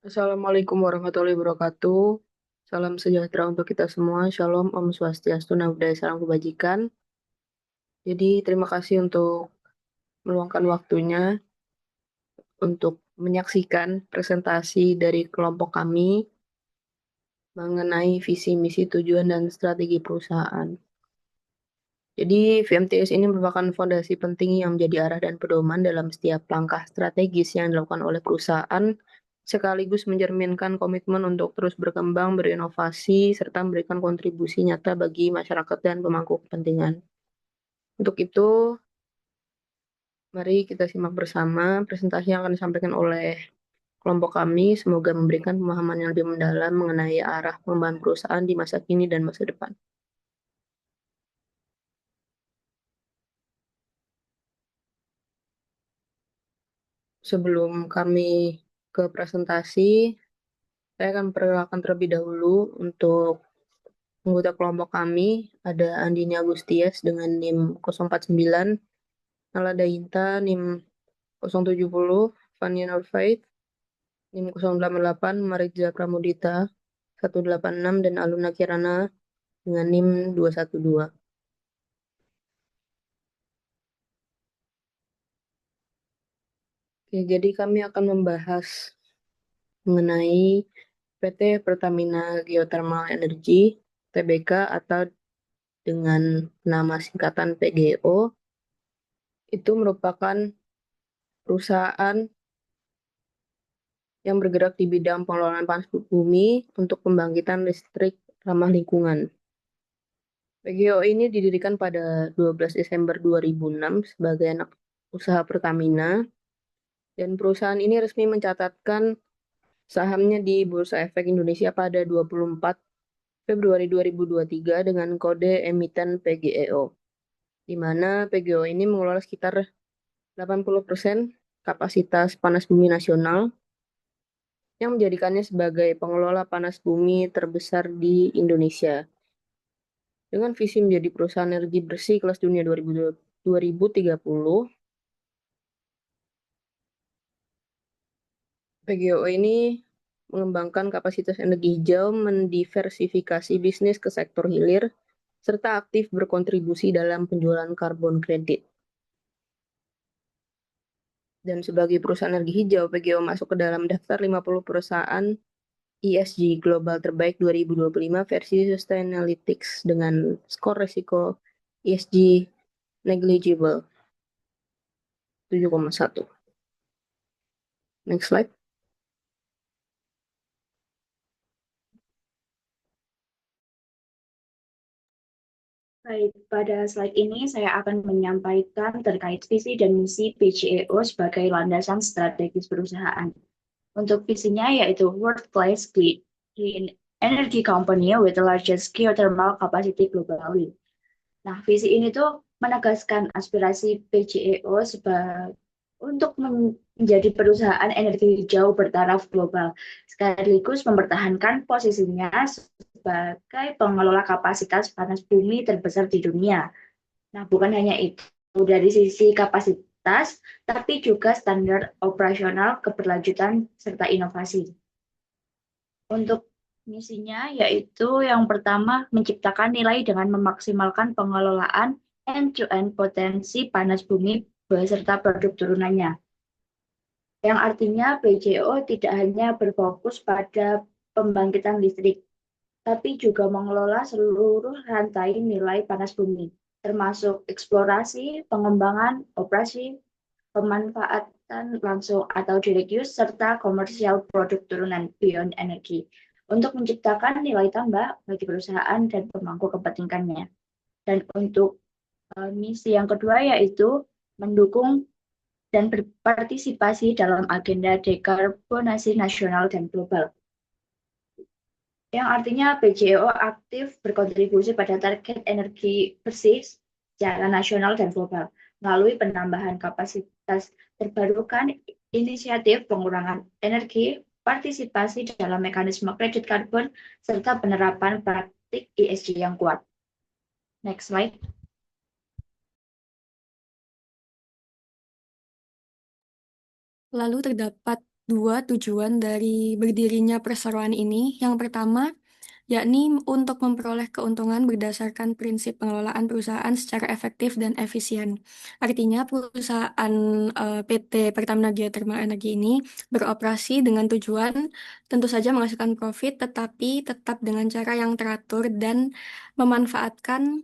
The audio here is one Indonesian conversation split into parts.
Assalamualaikum warahmatullahi wabarakatuh. Salam sejahtera untuk kita semua. Shalom, Om Swastiastu, Namo Buddhaya, salam kebajikan. Jadi, terima kasih untuk meluangkan waktunya untuk menyaksikan presentasi dari kelompok kami mengenai visi, misi, tujuan, dan strategi perusahaan. Jadi, VMTS ini merupakan fondasi penting yang menjadi arah dan pedoman dalam setiap langkah strategis yang dilakukan oleh perusahaan, sekaligus mencerminkan komitmen untuk terus berkembang, berinovasi, serta memberikan kontribusi nyata bagi masyarakat dan pemangku kepentingan. Untuk itu, mari kita simak bersama presentasi yang akan disampaikan oleh kelompok kami. Semoga memberikan pemahaman yang lebih mendalam mengenai arah pengembangan perusahaan di masa kini dan masa depan. Sebelum kami ke presentasi, saya akan memperkenalkan terlebih dahulu untuk anggota kelompok kami. Ada Andini Agustias dengan NIM 049, Nala Dainta NIM 070, Fania Nurfaith NIM 088, Maritza Pramudita 186, dan Aluna Kirana dengan NIM 212. Oke, jadi kami akan membahas mengenai PT Pertamina Geothermal Energy, TBK, atau dengan nama singkatan PGO. Itu merupakan perusahaan yang bergerak di bidang pengelolaan panas bumi untuk pembangkitan listrik ramah lingkungan. PGO ini didirikan pada 12 Desember 2006 sebagai anak usaha Pertamina, dan perusahaan ini resmi mencatatkan sahamnya di Bursa Efek Indonesia pada 24 Februari 2023 dengan kode emiten PGEO, di mana PGO ini mengelola sekitar 80% kapasitas panas bumi nasional yang menjadikannya sebagai pengelola panas bumi terbesar di Indonesia. Dengan visi menjadi perusahaan energi bersih kelas dunia 2030, PGO ini mengembangkan kapasitas energi hijau, mendiversifikasi bisnis ke sektor hilir, serta aktif berkontribusi dalam penjualan karbon kredit. Dan sebagai perusahaan energi hijau, PGO masuk ke dalam daftar 50 perusahaan ESG Global terbaik 2025 versi Sustainalytics dengan skor risiko ESG negligible 7,1. Next slide. Baik, pada slide ini saya akan menyampaikan terkait visi dan misi PGEO sebagai landasan strategis perusahaan. Untuk visinya yaitu Workplace Clean Energy Company with the largest geothermal capacity globally. Nah, visi ini tuh menegaskan aspirasi PGEO untuk menjadi perusahaan energi hijau bertaraf global, sekaligus mempertahankan posisinya sebagai pengelola kapasitas panas bumi terbesar di dunia. Nah, bukan hanya itu, dari sisi kapasitas, tapi juga standar operasional, keberlanjutan, serta inovasi. Untuk misinya yaitu yang pertama, menciptakan nilai dengan memaksimalkan pengelolaan end-to-end potensi panas bumi beserta produk turunannya. Yang artinya PJO tidak hanya berfokus pada pembangkitan listrik, tapi juga mengelola seluruh rantai nilai panas bumi, termasuk eksplorasi, pengembangan, operasi, pemanfaatan langsung atau direct use, serta komersial produk turunan beyond energy untuk menciptakan nilai tambah bagi perusahaan dan pemangku kepentingannya. Dan untuk misi yang kedua yaitu mendukung dan berpartisipasi dalam agenda dekarbonasi nasional dan global. Yang artinya PJO aktif berkontribusi pada target energi bersih secara nasional dan global melalui penambahan kapasitas terbarukan, inisiatif pengurangan energi, partisipasi dalam mekanisme kredit karbon, serta penerapan praktik ESG yang kuat. Next slide. Lalu terdapat dua tujuan dari berdirinya perseroan ini. Yang pertama, yakni untuk memperoleh keuntungan berdasarkan prinsip pengelolaan perusahaan secara efektif dan efisien. Artinya, perusahaan PT Pertamina Geothermal Energy ini beroperasi dengan tujuan tentu saja menghasilkan profit, tetapi tetap dengan cara yang teratur dan memanfaatkan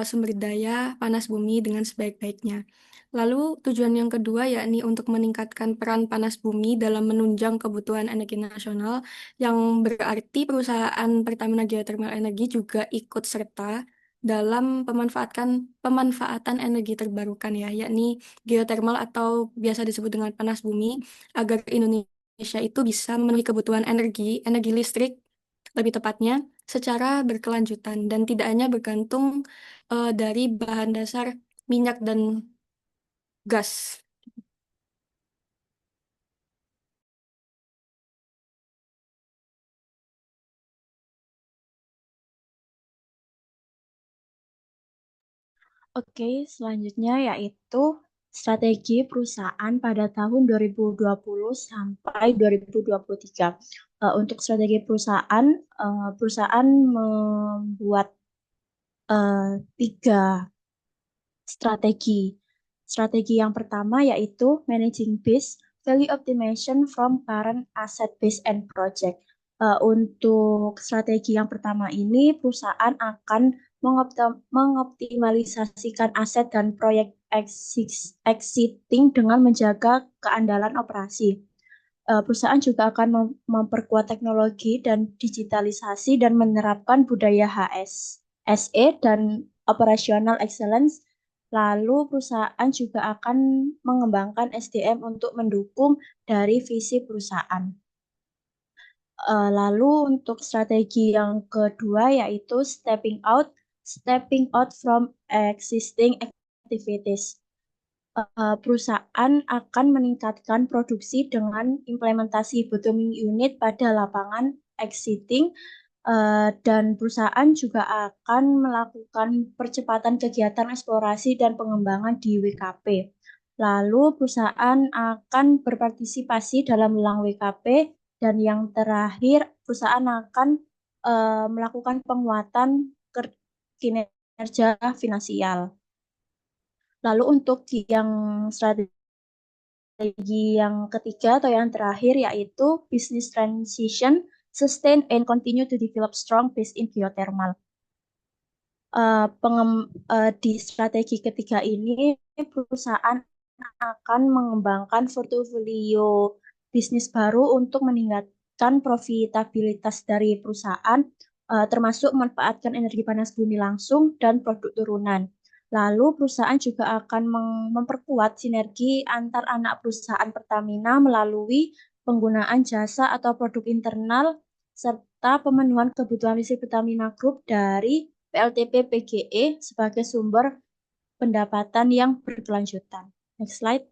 sumber daya panas bumi dengan sebaik-baiknya. Lalu tujuan yang kedua yakni untuk meningkatkan peran panas bumi dalam menunjang kebutuhan energi nasional, yang berarti perusahaan Pertamina Geothermal Energy juga ikut serta dalam pemanfaatan energi terbarukan ya, yakni geothermal atau biasa disebut dengan panas bumi, agar Indonesia itu bisa memenuhi kebutuhan energi listrik lebih tepatnya secara berkelanjutan dan tidak hanya bergantung dari bahan dasar minyak dan gas. Oke, selanjutnya yaitu strategi perusahaan pada tahun 2020 sampai 2023. Untuk strategi perusahaan, perusahaan membuat tiga strategi. Strategi yang pertama yaitu managing base value optimization from current asset base and project. Untuk strategi yang pertama ini, perusahaan akan mengoptimalisasikan aset dan proyek existing dengan menjaga keandalan operasi. Perusahaan juga akan memperkuat teknologi dan digitalisasi dan menerapkan budaya HSE dan operational excellence. Lalu perusahaan juga akan mengembangkan SDM untuk mendukung dari visi perusahaan. Lalu untuk strategi yang kedua yaitu stepping out from existing activities. Perusahaan akan meningkatkan produksi dengan implementasi bottoming unit pada lapangan existing, dan perusahaan juga akan melakukan percepatan kegiatan eksplorasi dan pengembangan di WKP. Lalu perusahaan akan berpartisipasi dalam lelang WKP, dan yang terakhir perusahaan akan melakukan penguatan kinerja finansial. Lalu untuk yang strategi yang ketiga atau yang terakhir yaitu business transition, sustain and continue to develop strong base in geothermal. Di strategi ketiga ini perusahaan akan mengembangkan portofolio bisnis baru untuk meningkatkan profitabilitas dari perusahaan, termasuk memanfaatkan energi panas bumi langsung dan produk turunan. Lalu perusahaan juga akan memperkuat sinergi antar anak perusahaan Pertamina melalui penggunaan jasa atau produk internal serta pemenuhan kebutuhan listrik Pertamina Group dari PLTP PGE sebagai sumber pendapatan yang berkelanjutan. Next slide.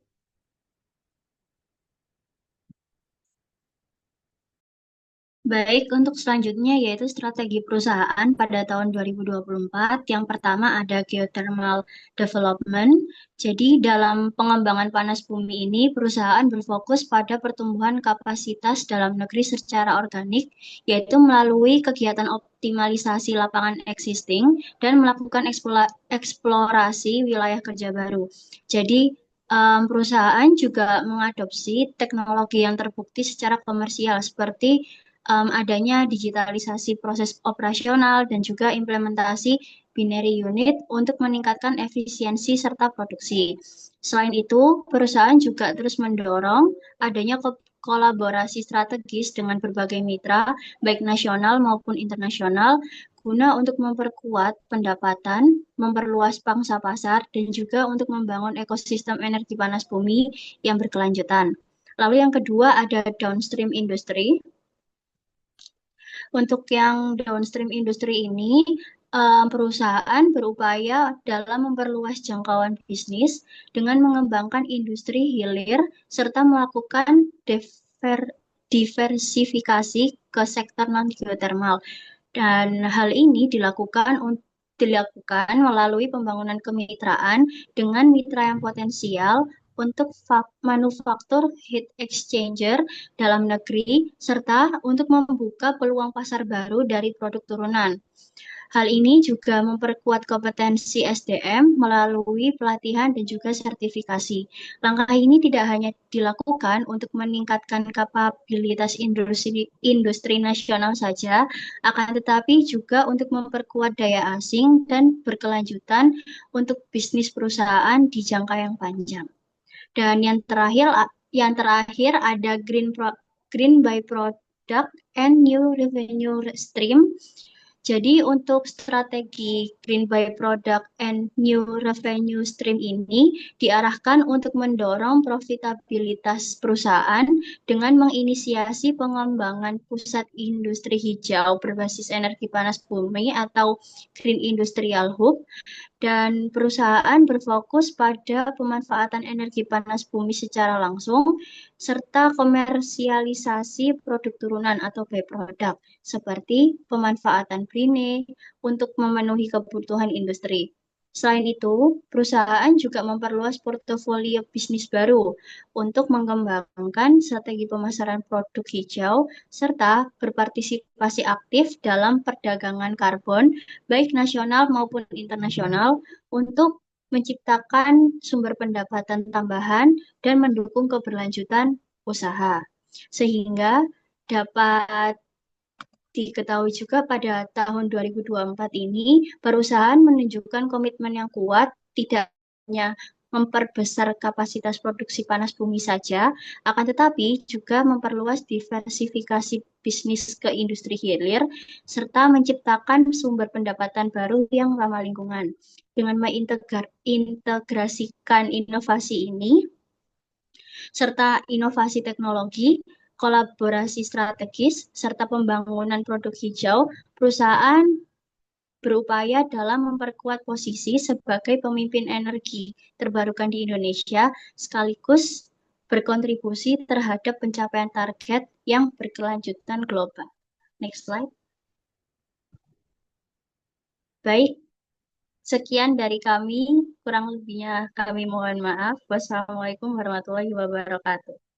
Baik, untuk selanjutnya yaitu strategi perusahaan pada tahun 2024. Yang pertama ada geothermal development. Jadi dalam pengembangan panas bumi ini, perusahaan berfokus pada pertumbuhan kapasitas dalam negeri secara organik, yaitu melalui kegiatan optimalisasi lapangan existing dan melakukan eksplorasi wilayah kerja baru. Jadi perusahaan juga mengadopsi teknologi yang terbukti secara komersial seperti adanya digitalisasi proses operasional dan juga implementasi binary unit untuk meningkatkan efisiensi serta produksi. Selain itu, perusahaan juga terus mendorong adanya kolaborasi strategis dengan berbagai mitra, baik nasional maupun internasional, guna untuk memperkuat pendapatan, memperluas pangsa pasar, dan juga untuk membangun ekosistem energi panas bumi yang berkelanjutan. Lalu yang kedua ada downstream industry. Untuk yang downstream industri ini, perusahaan berupaya dalam memperluas jangkauan bisnis dengan mengembangkan industri hilir serta melakukan diversifikasi ke sektor non-geothermal. Dan hal ini dilakukan melalui pembangunan kemitraan dengan mitra yang potensial untuk manufaktur heat exchanger dalam negeri, serta untuk membuka peluang pasar baru dari produk turunan. Hal ini juga memperkuat kompetensi SDM melalui pelatihan dan juga sertifikasi. Langkah ini tidak hanya dilakukan untuk meningkatkan kapabilitas industri nasional saja, akan tetapi juga untuk memperkuat daya asing dan berkelanjutan untuk bisnis perusahaan di jangka yang panjang. Dan yang terakhir ada green byproduct and new revenue stream. Jadi untuk strategi green byproduct and new revenue stream ini diarahkan untuk mendorong profitabilitas perusahaan dengan menginisiasi pengembangan pusat industri hijau berbasis energi panas bumi atau Green Industrial Hub, dan perusahaan berfokus pada pemanfaatan energi panas bumi secara langsung serta komersialisasi produk turunan atau byproduct seperti pemanfaatan brine untuk memenuhi kebutuhan industri. Selain itu, perusahaan juga memperluas portofolio bisnis baru untuk mengembangkan strategi pemasaran produk hijau serta berpartisipasi aktif dalam perdagangan karbon baik nasional maupun internasional untuk menciptakan sumber pendapatan tambahan dan mendukung keberlanjutan usaha. Sehingga dapat diketahui juga pada tahun 2024 ini, perusahaan menunjukkan komitmen yang kuat, tidak hanya memperbesar kapasitas produksi panas bumi saja, akan tetapi juga memperluas diversifikasi bisnis ke industri hilir, serta menciptakan sumber pendapatan baru yang ramah lingkungan. Dengan mengintegrasikan inovasi ini, serta inovasi teknologi, kolaborasi strategis, serta pembangunan produk hijau, perusahaan berupaya dalam memperkuat posisi sebagai pemimpin energi terbarukan di Indonesia, sekaligus berkontribusi terhadap pencapaian target yang berkelanjutan global. Next slide. Baik, sekian dari kami, kurang lebihnya kami mohon maaf. Wassalamualaikum warahmatullahi wabarakatuh.